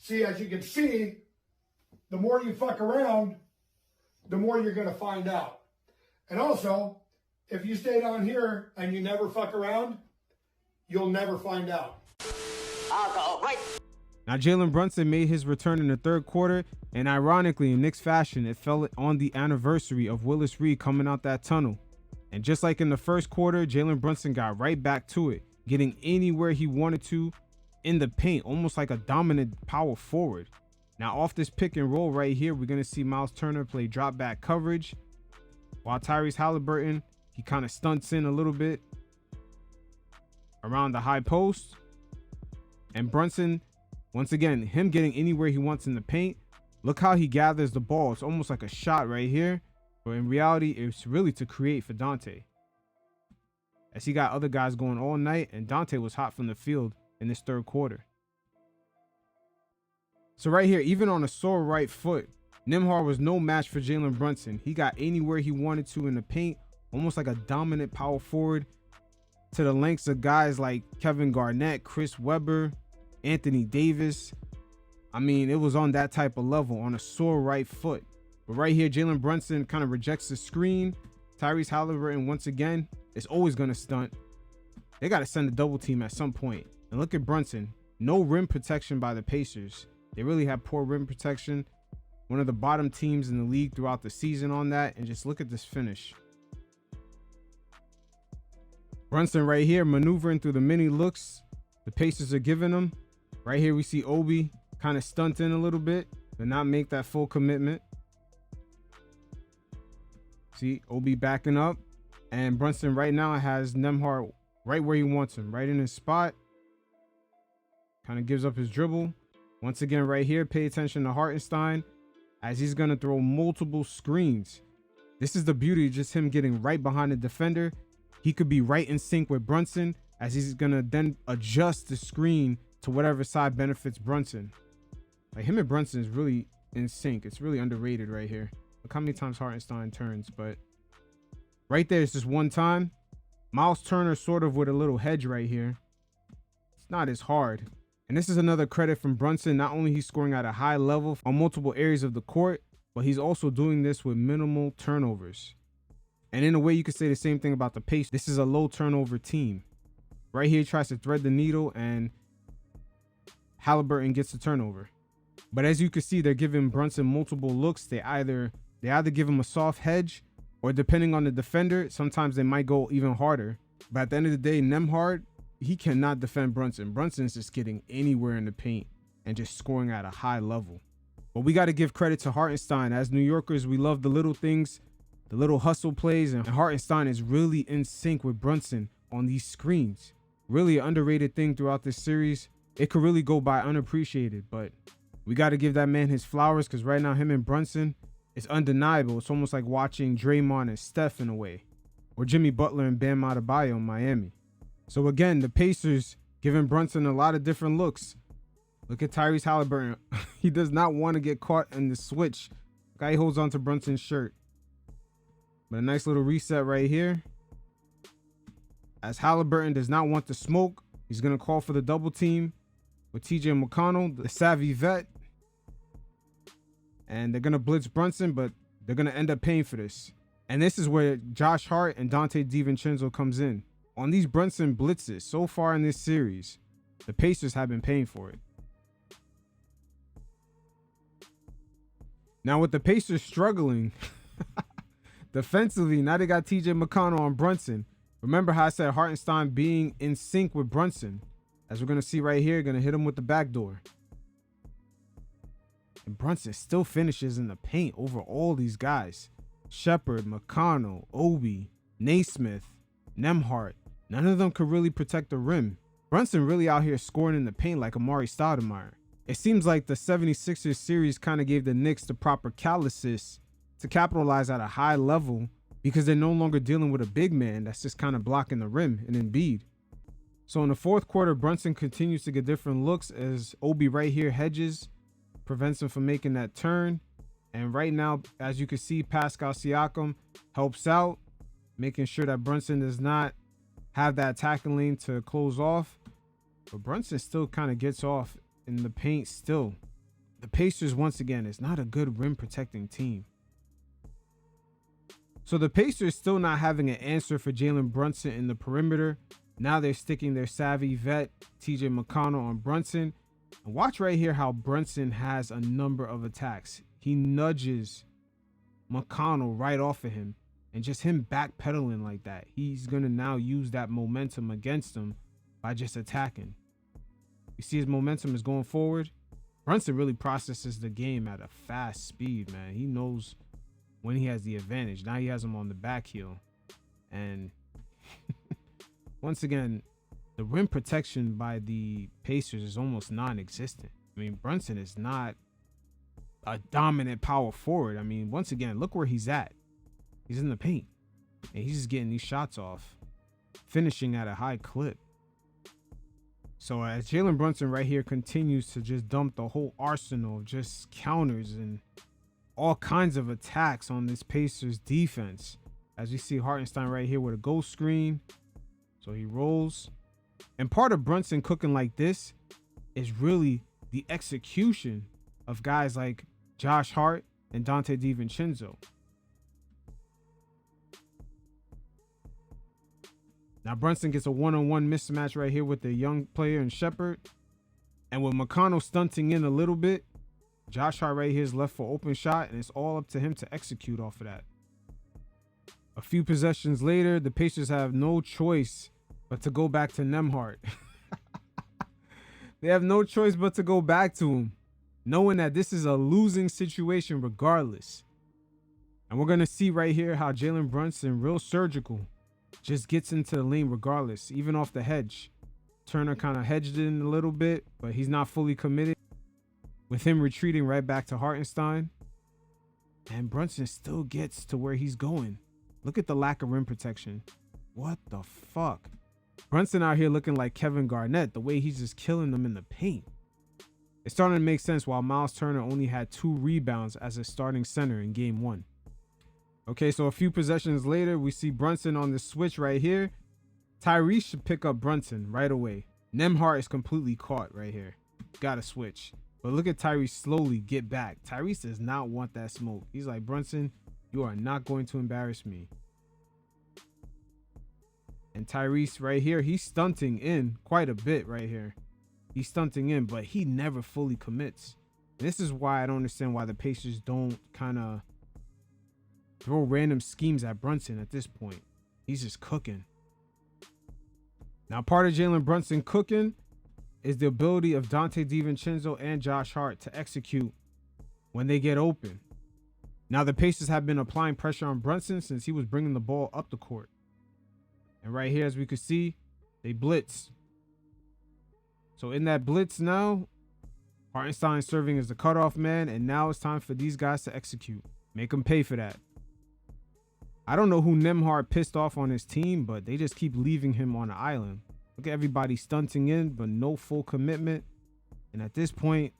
See, as you can see, the more you fuck around, the more you're going to find out. And also, if you stay down here and you never fuck around, you'll never find out. Alcohol, right. Now, Jalen Brunson made his return in the third quarter, and ironically, in Knicks fashion, it fell on the anniversary of Willis coming out that tunnel. And just like in the first quarter, Jalen Brunson got right back to it, getting anywhere he wanted to in the paint, almost like a dominant power forward. Now, off this pick and roll right here, we're going to see Miles Turner play drop back coverage, while Tyrese Halliburton, he kind of stunts in a little bit around the high post. And Brunson, once again, him getting anywhere he wants in the paint. Look how he gathers the ball. It's almost like a shot right here. But in reality, it's really to create for Dante, as he got other guys going all night, and Dante was hot from the field in this third quarter. So right here, even on a sore right foot, Nembhard was no match for Jalen Brunson. He got anywhere he wanted to in the paint, almost like a dominant power forward, to the lengths of guys like Kevin Garnett, Chris Webber, Anthony Davis. I mean, it was on that type of level on a sore right foot. But right here, Jalen Brunson kind of rejects the screen. Tyrese Halliburton, once again, is always going to stunt. They got to send a double team at some point. And look at Brunson. No rim protection by the Pacers. They really have poor rim protection. One of the bottom teams in the league throughout the season on that. And just look at this finish. Brunson right here maneuvering through the many looks the Pacers are giving him. Right here, we see Obi kind of stunting a little bit, but not make that full commitment. See, Obi backing up. And Brunson right now has Nembhard right where he wants him, right in his spot. Kind of gives up his dribble. Once again, right here, pay attention to Hartenstein, as he's going to throw multiple screens. This is the beauty of just him getting right behind the defender. He could be right in sync with Brunson, as he's going to then adjust the screen to whatever side benefits Brunson. Like, him and Brunson is really in sync. It's really underrated right here. Look how many times Hartenstein turns, but right there, it's just one time. Miles Turner sort of with a little hedge right here. It's not as hard. And this is another credit from Brunson. Not only he's scoring at a high level on multiple areas of the court, but he's also doing this with minimal turnovers. And in a way, you could say the same thing about the Pacers. This is a low turnover team. Right here, he tries to thread the needle, and Halliburton gets the turnover. But as you can see, they're giving Brunson multiple looks. They either give him a soft hedge, or depending on the defender, sometimes they might go even harder. But at the end of the day, Nembhard, he cannot defend Brunson. Brunson's just getting anywhere in the paint and just scoring at a high level. But we got to give credit to Hartenstein. As New Yorkers, we love the little things, the little hustle plays, and Hartenstein is really in sync with Brunson on these screens. Really an underrated thing throughout this series. It could really go by unappreciated, but we got to give that man his flowers, because right now him and Brunson, it's undeniable. It's almost like watching Draymond and Steph in a way, or Jimmy Butler and Bam Adebayo in Miami. So again, the Pacers giving Brunson a lot of different looks. Look at Tyrese Halliburton. He does not want to get caught in the switch. Guy holds on to Brunson's shirt. But a nice little reset right here. As Halliburton does not want to smoke, he's going to call for the double team with TJ McConnell, the savvy vet. And they're going to blitz Brunson, but they're going to end up paying for this. And this is where Josh Hart and Dante DiVincenzo comes in. On these Brunson blitzes so far in this series, the Pacers have been paying for it. Now with the Pacers struggling defensively, now they got TJ McConnell on Brunson. Remember how I said Hartenstein being in sync with Brunson? As we're going to see right here, going to hit him with the backdoor. And Brunson still finishes in the paint over all these guys. Shepard, McConnell, Obi, Naismith, Nembhard. None of them could really protect the rim. Brunson really out here scoring in the paint like Amari Stoudemire. It seems like the 76ers series kind of gave the Knicks the proper calluses to capitalize at a high level, because they're no longer dealing with a big man that's just kind of blocking the rim in Embiid. So in the fourth quarter, Brunson continues to get different looks as Obi right here hedges, prevents him from making that turn. And right now, as you can see, Pascal Siakam helps out, making sure that Brunson does not have that attacking lane to close off. But Brunson still kind of gets off in the paint still. the Pacers, once again, is not a good rim protecting team. So the Pacers still not having an answer for Jalen Brunson in the perimeter. Now they're sticking their savvy vet, TJ McConnell, on Brunson. And watch right here how Brunson has a number of attacks. He nudges McConnell right off of him. And just him backpedaling like that, he's going to now use that momentum against him by just attacking. You see his momentum is going forward. Brunson really processes the game at a fast speed, man. He knows when he has the advantage. Now he has him on the back heel. And once again, the rim protection by the Pacers is almost non-existent. I mean, Brunson is not a dominant power forward. I mean, once again, look where he's at. He's in the paint. And he's just getting these shots off, finishing at a high clip. So as Jalen Brunson right here continues to just dump the whole arsenal of just counters and all kinds of attacks on this Pacers defense. As you see Hartenstein right here with a ghost screen. So he rolls. And part of Brunson cooking like this is really the execution of guys like Josh Hart and Donte DiVincenzo. Now Brunson gets a one-on-one mismatch right here with the young player and Shepherd. And with McConnell stunting in a little bit, Josh Hart right here is left for open shot, and it's all up to him to execute off of that. A few possessions later, the Pacers have no choice but to go back to Nembhard. They have no choice but to go back to him, knowing that this is a losing situation regardless. And we're going to see right here how Jalen Brunson, real surgical, just gets into the lane regardless, even off the hedge. Turner kind of hedged in a little bit, but he's not fully committed, with him retreating right back to Hartenstein. And Brunson still gets to where he's going. Look at the lack of rim protection. What the fuck? Brunson out here looking like Kevin Garnett, the way he's just killing them in the paint. It's starting to make sense while Miles Turner only had 2 rebounds as a starting center in game 1. Okay, so a few possessions later, we see Brunson on the switch right here. Tyrese should pick up Brunson right away. Nembhard is completely caught right here. Gotta switch. But look at Tyrese slowly get back. Tyrese does not want that smoke. He's like, Brunson, you are not going to embarrass me. And Tyrese right here, he's stunting in quite a bit right here. He's stunting in, but he never fully commits. This is why I don't understand why the Pacers don't kind of throw random schemes at Brunson at this point. He's just cooking. Now, part of Jalen Brunson cooking is the ability of Donte DiVincenzo and Josh Hart to execute when they get open. Now, the Pacers have been applying pressure on Brunson since he was bringing the ball up the court. And right here, as we could see, they blitz. So in that blitz now, Hartenstein serving as the cutoff man, and now it's time for these guys to execute. Make them pay for that. I don't know who Nembhard pissed off on his team, but they just keep leaving him on the island. Look at everybody stunting in, but no full commitment. And at this point,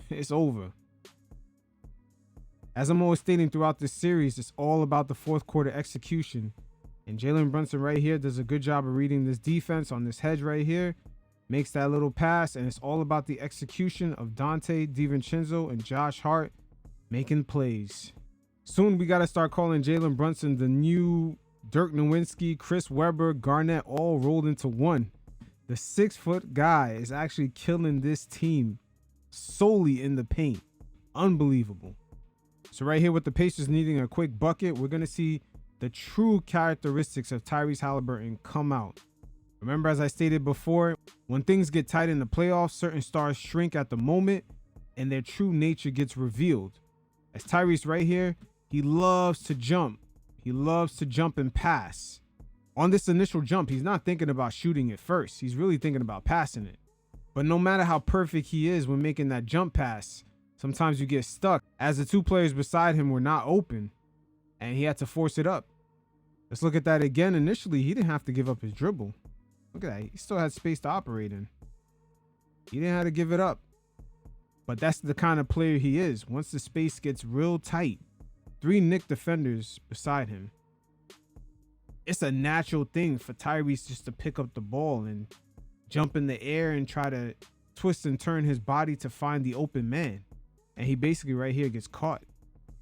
it's over. As I'm always stating throughout this series, it's all about the fourth quarter execution. And Jalen Brunson right here does a good job of reading this defense on this hedge right here. Makes that little pass, and it's all about the execution of Donte DiVincenzo and Josh Hart making plays. Soon we got to start calling Jalen Brunson the new Dirk Nowitzki, Chris Webber, Garnett, all rolled into one. The 6-foot guy is actually killing this team solely in the paint. Unbelievable. So right here with the Pacers needing a quick bucket, we're going to see the true characteristics of Tyrese Haliburton come out. Remember, as I stated before, when things get tight in the playoffs, certain stars shrink at the moment and their true nature gets revealed. As Tyrese right here, he loves to jump. He loves to jump and pass. On this initial jump, he's not thinking about shooting it first. He's really thinking about passing it. But no matter how perfect he is when making that jump pass, sometimes you get stuck, as the 2 players beside him were not open and he had to force it up. Let's look at that again. Initially, he didn't have to give up his dribble. Look at that. He still had space to operate in. He didn't have to give it up. But that's the kind of player he is. Once the space gets real tight, 3 Knicks defenders beside him, it's a natural thing for Tyrese just to pick up the ball and jump in the air and try to twist and turn his body to find the open man. And he basically right here gets caught.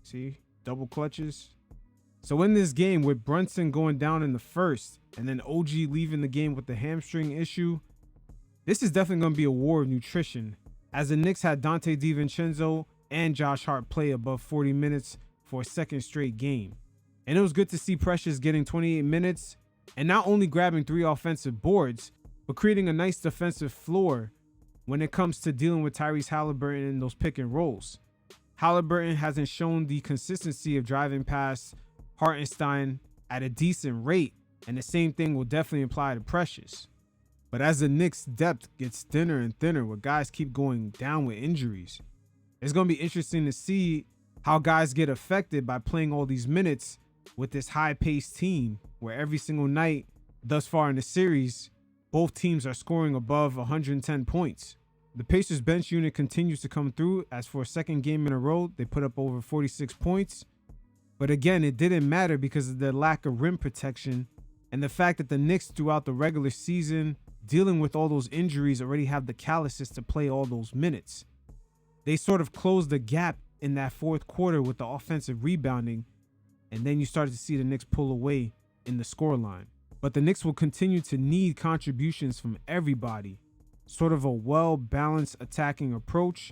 See, double clutches. So in this game, with Brunson going down in the first and then OG leaving the game with the hamstring issue, this is definitely going to be a war of nutrition, as the Knicks had Donte DiVincenzo and Josh Hart play above 40 minutes for a second straight game. And it was good to see Precious getting 28 minutes and not only grabbing 3 offensive boards, but creating a nice defensive floor when it comes to dealing with Tyrese Halliburton in those pick and rolls. Halliburton hasn't shown the consistency of driving past Hartenstein at a decent rate, and the same thing will definitely apply to Precious. But as the Knicks' depth gets thinner and thinner, where guys keep going down with injuries, it's going to be interesting to see how guys get affected by playing all these minutes with this high-paced team, where every single night thus far in the series, both teams are scoring above 110 points. The Pacers bench unit continues to come through, as for a second game in a row, they put up over 46 points. But again, it didn't matter because of the lack of rim protection and the fact that the Knicks throughout the regular season, dealing with all those injuries, already have the calluses to play all those minutes. They sort of closed the gap in that fourth quarter with the offensive rebounding, and then you started to see the Knicks pull away in the scoreline. But the Knicks will continue to need contributions from everybody, sort of a well-balanced attacking approach,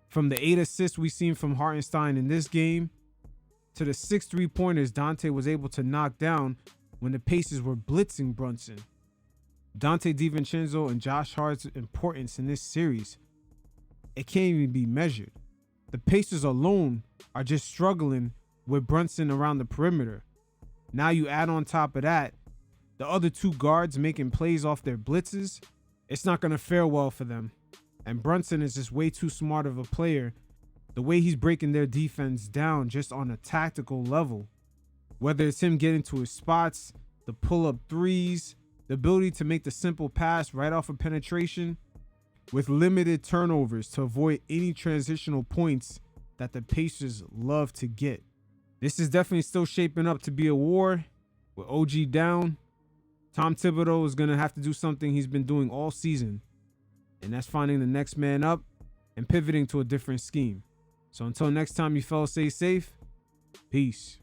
from the 8 assists we've seen from Hartenstein in this game to the 6 3-pointers Donte was able to knock down when the Pacers were blitzing Brunson. Donte DiVincenzo and Josh Hart's importance in this series, it can't even be measured. The Pacers alone are just struggling with Brunson around the perimeter. Now you add on top of that the other 2 guards making plays off their blitzes. It's not going to fare well for them. And Brunson is just way too smart of a player. The way he's breaking their defense down just on a tactical level, whether it's him getting to his spots, the pull-up threes, the ability to make the simple pass right off of penetration with limited turnovers to avoid any transitional points that the Pacers love to get. This is definitely still shaping up to be a war. With OG down, Tom Thibodeau is going to have to do something he's been doing all season, and that's finding the next man up and pivoting to a different scheme. So until next time, you fellas, stay safe. Peace.